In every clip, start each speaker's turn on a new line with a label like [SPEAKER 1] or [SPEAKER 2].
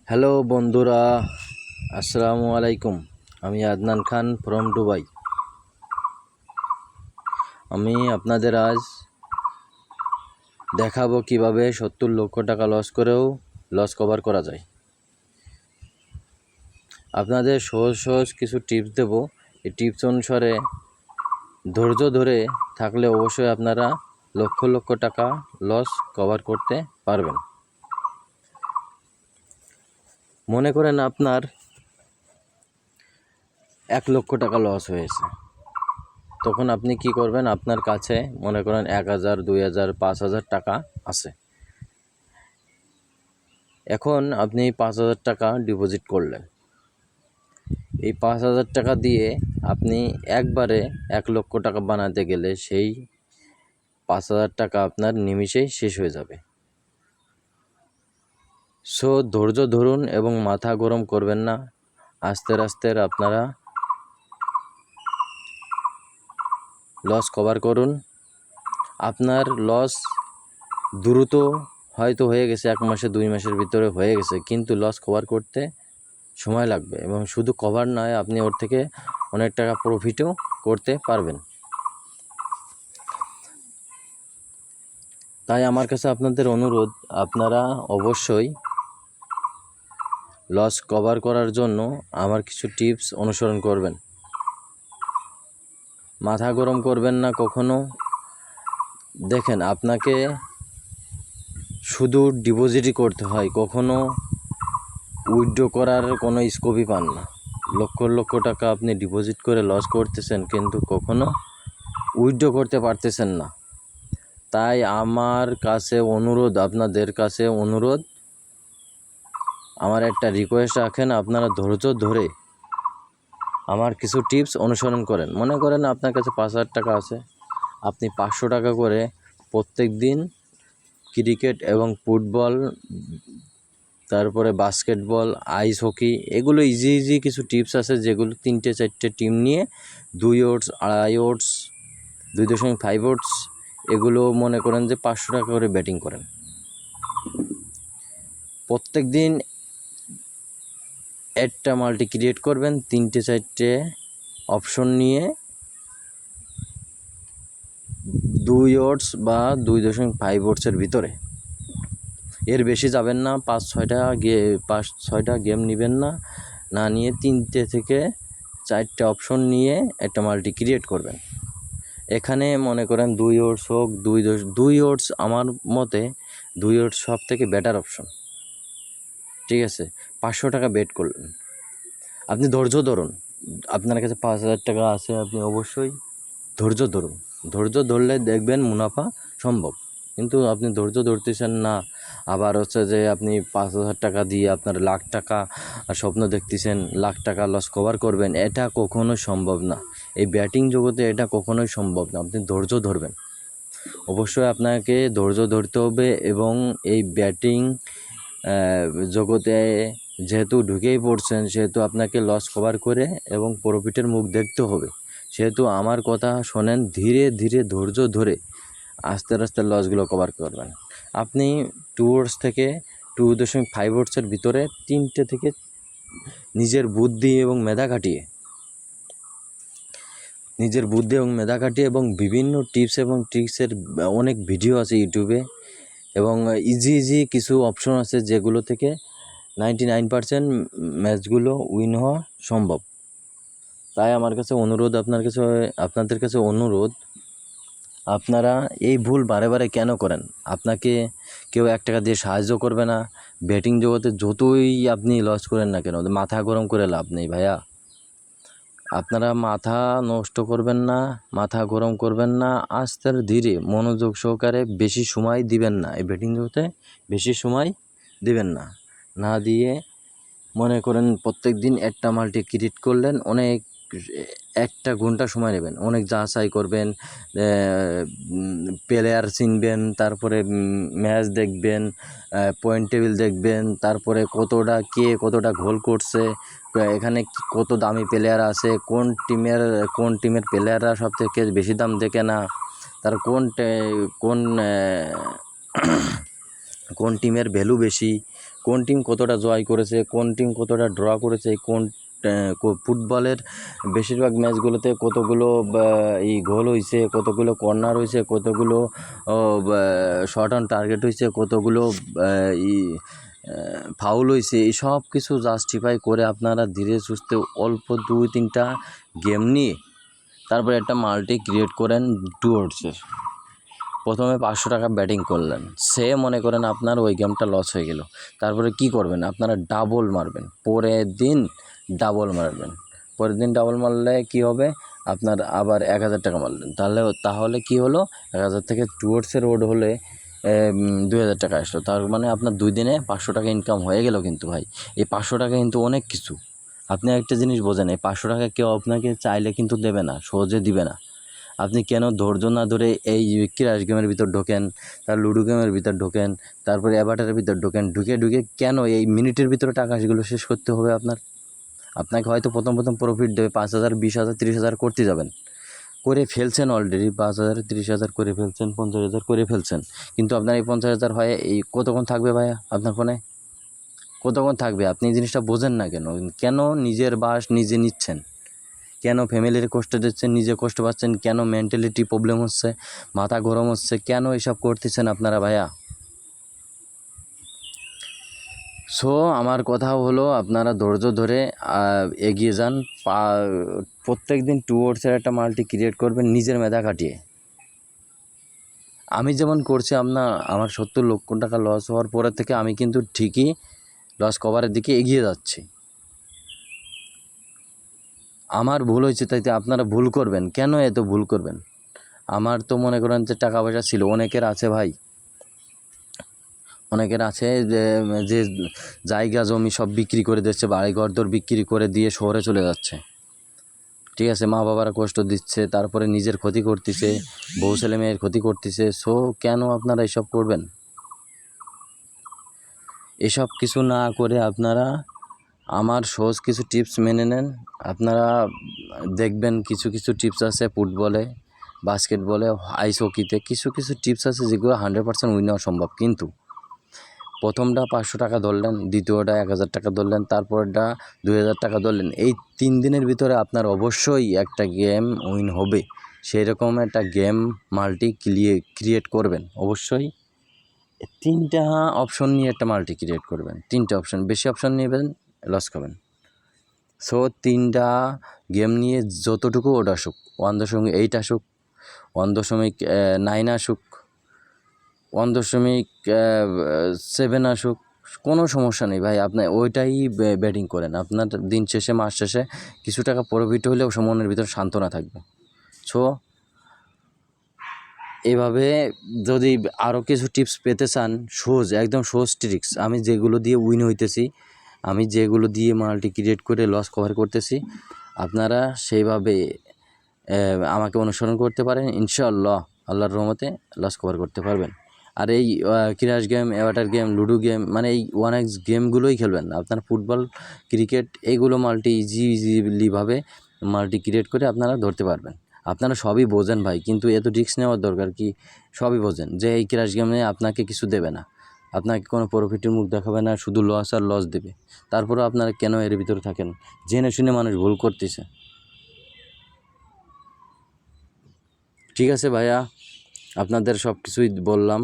[SPEAKER 1] Hello বন্ধুরা, আসসালামু আলাইকুম। আমি আদনান খান ফ্রম দুবাই। আমি আপনাদের আজ দেখাবো কিভাবে 70 লক্ষ টাকা লস করেও লস কভার করা যায়। আপনাদের সহজ সহজ কিছু টিপস দেব। এই টিপস অনুসারে ধৈর্য ধরে থাকলে অবশ্যই আপনারা লক্ষ লক্ষ টাকা লস কভার করতে পারবেন। মনে করেন আপনার 1 লক্ষ টাকা লস হয়েছে, তখন আপনি কি করবেন? আপনার কাছে মনে করেন 1000, 2000, 5000 টাকা আছে। এখন আপনি 5000 টাকা ডিপোজিট করলেন। এই 5000 টাকা দিয়ে আপনি একবারে 1 লক্ষ টাকা বানাতে গেলে সেই 5000 টাকা আপনার নিমিষেই শেষ হয়ে যাবে। সো ধৈর্য ধরুন এবং মাথা গরম করবেন না। আস্তে আস্তে আপনারা লস কভার করুন। আপনার লস দ্রুত হয়তো হয়ে গেছে, 1 মাসে 2 মাসের ভিতরে হয়ে গেছে, কিন্তু লস কভার করতে সময় লাগবে এবং শুধু কভার নয়, আপনি ওর থেকে অনেক টাকা প্রফিটও করতে পারবেন। তাই আমার কাছে আপনাদের অনুরোধ, আপনারা অবশ্যই লস কভার করার জন্য আমার কিছু টিপস অনুসরণ করবেন। মাথা গরম করবেন না কখনো। দেখেন, আপনাকে শুধু ডিপোজিটই করতে হয়, কখনো উইথড্র করার কোনো স্কোপই পান না। লক্ষ লক্ষ টাকা আপনি ডিপোজিট করে লস করতেছেন, কিন্তু কখনো উইথড্র করতে পারতেছেন না। তাই আমার কাছে অনুরোধ, আপনাদের কাছে অনুরোধ, আমার একটা রিকোয়েস্ট রাখেন, আপনারা ধৈর্য ধরে আমার কিছু টিপস অনুসরণ করেন। মনে করেন আপনার কাছে 5000 টাকা আছে, আপনি 500 টাকা করে প্রত্যেক দিন ক্রিকেট এবং ফুটবল, তারপরে বাস্কেটবল, আইস হকি, এগুলো ইজি কিছু টিপস আছে, যেগুলো 3-4টে টিম নিয়ে 2 ওভার্স, 2.5 ওভার্স, 2.5 ওভার্স, এগুলো মনে করেন যে 500 টাকা করে ব্যাটিং করেন। প্রত্যেক দিন একটা মাল্টি ক্রিয়েট করবেন, 3-4টে অপশন নিয়ে 2 ওভার্স বা 2.5 ওভার্সের ভিতরে। এর বেশি যাবেন না। 5-6টা গেম নেবেন না, না নিয়ে 3টে থেকে 4টে অপশন নিয়ে একটা মাল্টি ক্রিয়েট করবেন। এখানে মনে করেন 2 ওভার্স হোক, 2 ওভার্স, আমার মতে 2 ওভার্স সব থেকে বেটার অপশন। ঠিক আছে, 500 টাকা বেট করলেন। আপনি ধৈর্য ধরুন। আপনার কাছে 5000 টাকা আছে, আপনি অবশ্যই ধৈর্য ধরুন। ধৈর্য ধরলে দেখবেন মুনাফা সম্ভব। কিন্তু আপনি ধৈর্য ধরতেছেন না, আবার হচ্ছে যে আপনি 5000 টাকা দিয়ে আপনার লাখ টাকা স্বপ্ন দেখতেছেন, লাখ টাকা লস কভার করবেন, এটা কখনোই সম্ভব না। এই ব্যাটিং জগতে এটা কখনোই সম্ভব না। আপনি ধৈর্য ধরবেন, অবশ্যই আপনাকে ধৈর্য ধরতে হবে। এবং এই ব্যাটিং জগতে যেহেতু ঢুকেই পড়ছেন, সেহেতু আপনাকে লস কভার করে এবং প্রফিটের মুখ দেখতে হবে। সেহেতু আমার কথা শোনেন, ধীরে ধীরে ধৈর্য ধরে আস্তে আস্তে লসগুলো কভার করবেন। আপনি 2 ওভার্স থেকে 2.5 ওভার্সের ভিতরে 3টে থেকে নিজের বুদ্ধি এবং মেধা খাটিয়ে এবং বিভিন্ন টিপস এবং ট্রিক্সের অনেক ভিডিও আছে ইউটিউবে, এবং ইজি কিছু অপশন আছে যেগুলো থেকে 99% ম্যাচগুলো উইন হওয়া সম্ভব। তাই আমার কাছে অনুরোধ, আপনাদের কাছে অনুরোধ, আপনারা এই ভুল বারে বারে কেন করেন? আপনাকে কেউ 1 টাকা দিয়ে সাহায্য করবে না। ব্যাটিং জগতে যতই আপনি লস করেন না কেন, মাথা গরম করে লাভ নেই ভাইয়া। আপনারা মাথা নষ্ট করবেন না, মাথা গরম করবেন না, আস্তে ধীরে মনোযোগ সহকারে বেশি সময় দিবেন না। এই ব্যাটিং জগতে বেশি সময় দিবেন না। না দিয়ে মনে করেন প্রত্যেক দিন একটা মাল্টি ক্রিয়েট করলেন, অনেক 1 ঘন্টা সময় নেবেন, অনেক যাচাই করবেন, প্লেয়ার চিনবেন, তারপরে ম্যাচ দেখবেন, পয়েন্ট টেবিল দেখবেন, তারপরে কতটা গোল করছে, এখানে কত দামি প্লেয়ার আছে, কোন টিমের প্লেয়াররা সবথেকে বেশি দাম দেখে না, তার কোন টিমের ভ্যালু বেশি, কোন টিম কতটা জয় করেছে, কোন টিম কতটা ড্র করেছে, কোন ফুটবলের বেশিরভাগ ম্যাচগুলোতে কতগুলো এই গোল হয়েছে, কতগুলো কর্নার হয়েছে, কতগুলো শট অন টার্গেট হয়েছে, কতগুলো ই ফাউল হয়েছে, এই সব কিছু জাস্টিফাই করে আপনারা ধীরে সুস্থে অল্প 2-3টা গেম নিয়ে তারপরে একটা মাল্টি ক্রিয়েট করেন ডুয়ার্সের। প্রথমে 500 টাকা ব্যাটিং করলেন, সে মনে করেন আপনার ওই গেমটা লস হয়ে গেল, তারপরে কি করবেন, আপনারা ডাবল মারবেন, পরের দিন ডাবল মারলে কি হবে, আপনার আবার 1000 টাকা মারলেন, তাহলে কি হলো, 1000 থেকে টুয়ার্ডসের রোড হলে 2000 টাকা আসলো, তার মানে আপনার 2 দিনে 500 টাকা ইনকাম হয়ে গেল। কিন্তু ভাই এই 500 টাকা কিন্তু অনেক কিছু। আপনি একটা জিনিস বোঝেন, এই 500 টাকা কেউ আপনাকে চাইলে কিন্তু দেবে না, সহজে দিবে না। আপনি কেন ধৈর্য না ধরে এই ক্র্যাশ গেমের ভিতর ঢোকেন, তার লুডো গেমের ভিতর ঢোকেন, তারপরে অ্যাভাটারের ভিতর ঢুকে কেন এই মিনিটের ভিতরে টাকা সেগুলো শেষ করতে হবে আপনাকে হয়তো প্রথম প্রফিট দেবে 5000, 20,000, 30,000 করতে যাবেন, করে ফেলছেন অলরেডি 5,000, 30,000 করে ফেলছেন, 50,000 করে ফেলছেন, কিন্তু আপনার এই 50,000 হয় এই কতক্ষণ থাকবে ভাইয়া আপনার ফোনে, কতক্ষণ থাকবে? আপনি এই জিনিসটা বোঝেন না কেন নিজের বাস নিজে নিচ্ছেন, কেন ফ্যামিলির কষ্ট দিচ্ছেন, নিজে কষ্ট পাচ্ছেন, কেন মেন্টালিটি প্রবলেম হচ্ছে, মাথা গরম হচ্ছে, কেন এসব করতেছেন আপনারা ভাইয়া? সো আমার কথা হলো আপনারা ধৈর্য ধরে এগিয়ে যান, প্রত্যেক দিন 2 ওভার্সের একটা মাল্টি ক্রিয়েট করবেন নিজের মেধা খাটিয়ে। আমি যেমন করছি, আমার 70 লক্ষ টাকা লস হওয়ার পরে থেকে আমি কিন্তু ঠিকই লস কভারের দিকে এগিয়ে যাচ্ছি। আমার ভুল হয়েছে, তাইতে আপনারা ভুল করবেন কেন, এত ভুল করবেন? আমার তো মনে করেন যে টাকা পয়সা ছিল, অনেকের আছে ভাই, অনেকের আছে যে জায়গা জমি সব বিক্রি করে দিচ্ছে, বাড়ি ঘরদোর বিক্রি করে দিয়ে শহরে চলে যাচ্ছে, ঠিক আছে, মা বাবারা কষ্ট দিচ্ছে, তারপরে নিজের ক্ষতি করতেছে, বউ ছেলে মেয়ের ক্ষতি করতেছে। সো কেন আপনারা এসব করবেন? এসব কিছু না করে আপনারা আমার সহজ কিছু টিপস মেনে নেন। আপনারা দেখবেন কিছু টিপস আছে ফুটবলে, বাস্কেটবলে, আইস হকিতে কিছু টিপস আছে যেগুলো 100% উইন হওয়া সম্ভব। কিন্তু প্রথমটা 500 টাকা ধরলেন, দ্বিতীয়টা 1000 টাকা ধরলেন, তারপরটা 2000 টাকা ধরলেন, এই 3 দিনের ভিতরে আপনার অবশ্যই একটা গেম উইন হবে। সেই রকম একটা গেম মাল্টি ক্রিয়েট করবেন অবশ্যই। 3টা অপশন নিয়ে একটা মাল্টি ক্রিয়েট করবেন, 3টে অপশন, বেশি অপশন নেবেন লস খাবেন। সো 3টা গেম নিয়ে যতটুকু ওটা আসুক, 1.8 আসুক, 1.9 আসুক, 1.7 আসুক, কোনো সমস্যা নেই ভাই, আপনি ওইটাই ব্যাটিং করেন। আপনার দিন শেষে, মাস শেষে কিছু টাকা প্রফিট হলেও মনের ভিতরে সান্ত্বনা থাকবে। সো এভাবে যদি আরও কিছু টিপস পেতে চান, একদম সহজ ট্রিক্স, আমি যেগুলো দিয়ে উইন হইতেছি, আমি যেগুলো দিয়ে মাল্টি ক্রিয়েট করে লস কভার করতেছি, আপনারা সেইভাবে আমাকে অনুসরণ করতে পারেন, ইনশাআল্লাহ আল্লাহর রহমতে লস কভার করতে পারবেন। আর এই crash game, Avatar game, ludo game, মানে এই 1x গেমগুলোই খেলবেন না, আপনার ফুটবল, ক্রিকেট এইগুলো ইজিলিভাবে মাল্টি ক্রিয়েট করে আপনারা ধরতে পারবেন। আপনারা সবই বোঝেন ভাই, কিন্তু এত রিস্ক নেওয়ার দরকার কি? সবই বোঝেন যে এই ক্র্যাশ গেমে আপনাকে কিছু দেবে না, আপনাকে কোনো প্রফিটের মুখ দেখাবে না, শুধু লস আর লস দেবে। তারপরেও আপনারা কেন এর ভিতরে থাকেন? জেনে শুনে মানুষ ভুল করতেছে। ঠিক আছে ভাইয়া, আপনাদের সব কিছুই বললাম,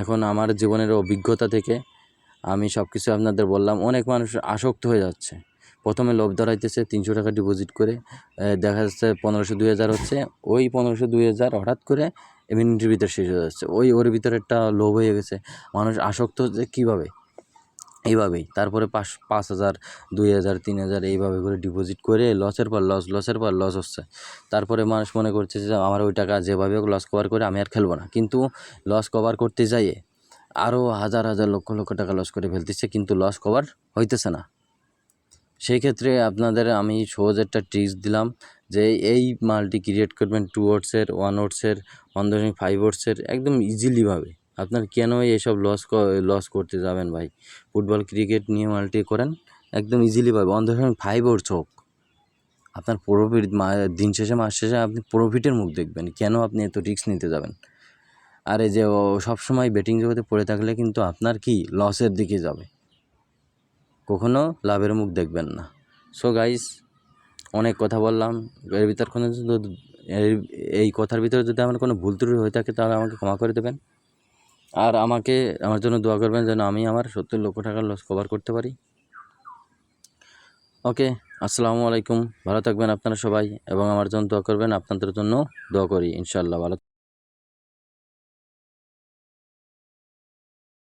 [SPEAKER 1] এখন আমার জীবনের অভিজ্ঞতা থেকে আমি সব কিছু আপনাদের বললাম। অনেক মানুষ আসক্ত হয়ে যাচ্ছে, প্রথমে লোভ ধরাইতেছে 300 টাকা ডিপোজিট করে, দেখা যাচ্ছে 1500, 2000 হচ্ছে, ওই 1500, 2000 হঠাৎ করে মিনিটের ভিতরে শেষ হয়ে যাচ্ছে। ওর ভিতরে একটা লোভ হয়ে গেছে, মানুষ আসক্ত হচ্ছে কীভাবে? এইভাবেই তারপরে 5,000, 2,000, 3,000 এইভাবে করে ডিপোজিট করে লসের পর লস হচ্ছে। তারপরে মানুষ মনে করছে যে আমার ওই টাকা যেভাবে হোক লস কভার করে আমি আর খেলবো না, কিন্তু লস কভার করতে যাইয়ে আরও হাজার লক্ষ টাকা লস করে ফেলতেছে, কিন্তু লস কভার হইতেছে না। সেই ক্ষেত্রে আপনাদের আমি সহজ একটা ট্রিক্স দিলাম যে এই মাল্টি ক্রিয়েট করবেন 2 ওভার্সের, 1 ওভার্সের, 1.5 ওভার্সের, একদম ইজিলিভাবে। আপনার কেন এইসব লস করতে যাবেন ভাই? ফুটবল, ক্রিকেট নিয়ে মাল্টি করেন একদম ইজিলিভাবে, 1.5 ওভার্স হোক, আপনার প্রফিট দিন শেষে, মাস শেষে আপনি প্রফিটের মুখ দেখবেন। কেন আপনি এত রিস্ক নিতে যাবেন? আর এই যে সবসময় বেটিং জগতে পড়ে থাকলে কিন্তু আপনার কি লসের দিকে যাবে। কখনো লাভের মুখ দেখবেন না। সো গাইস, অনেক কথা বললাম, এর ভিতর কোনো এই কথার ভিতরে যদি আমার কোনো ভুল ত্রুটি হয়ে থাকে তাহলে আমাকে ক্ষমা করে দেবেন। আর আমার জন্য দোয়া করবেন যেন আমি আমার 70 লক্ষ টাকার লস কভার করতে পারি। ওকে, আসসালামু আলাইকুম, ভালো থাকবেন আপনারা সবাই এবং আমার জন্য দোয়া করবেন। আপনাদের জন্য দোয়া করি, ইনশাআল্লাহ ভালো।